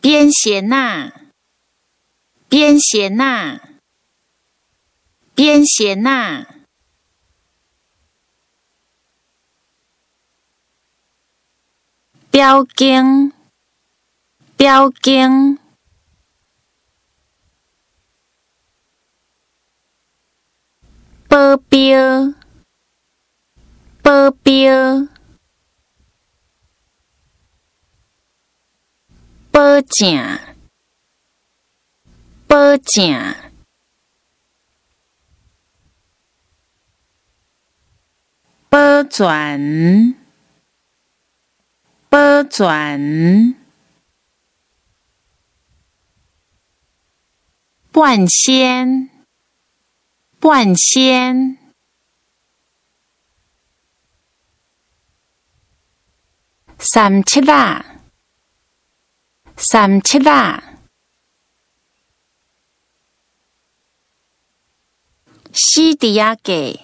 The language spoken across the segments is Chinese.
边线呐，边线呐，边线呐。标经，标经。保镖，保镖。保证，保证。保全，保全。半仙，半仙。三七仔，三七仔。死猪仔价，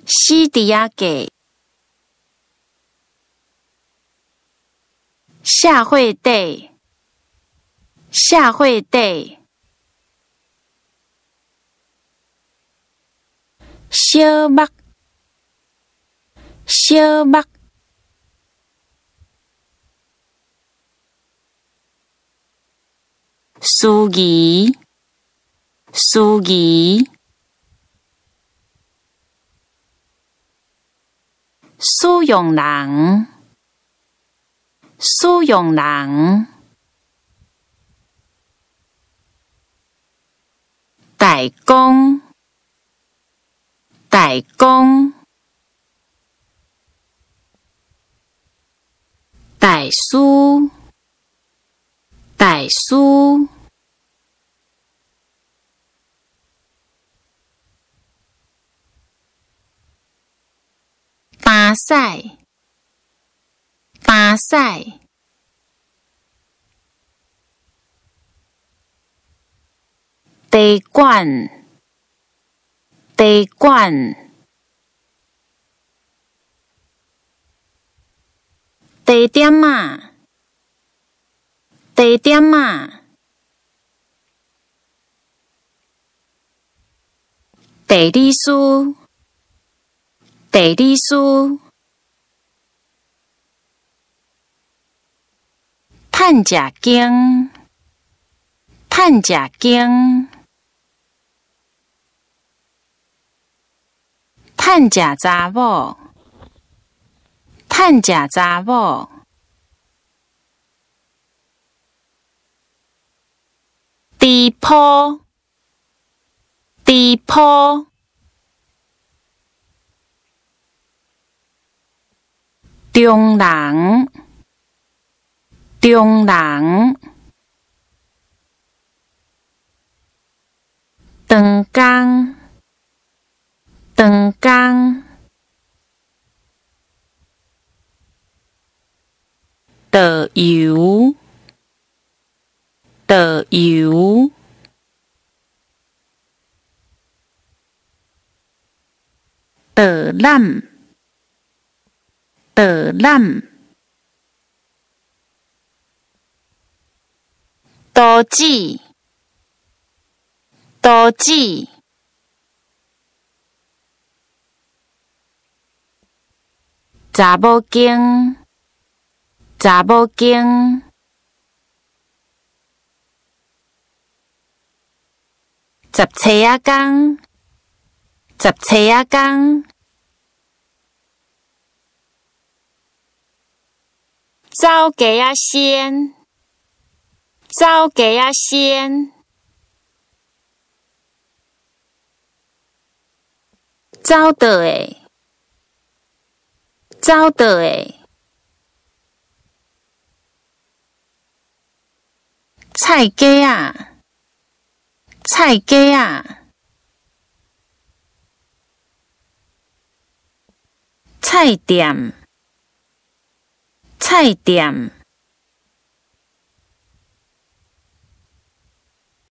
死猪仔价。社会底，社会底。小目，小目。司仪，司仪。使用人，使用人。代工，代工。代书，代书。打赛，打赛。地管，地管。地点啊，地点啊。地理师，地理师。探食经，探食经。探食查某，探食查某。地铺，地铺。中人，中人。长工，长工。导游，导游。导览，导览。都市，都市。查某经，查某经。十七仔工，十七仔工。走鸡仔先，走鸡仔先。走倒的，走倒的。菜鸡仔，菜鸡仔。菜店，菜店。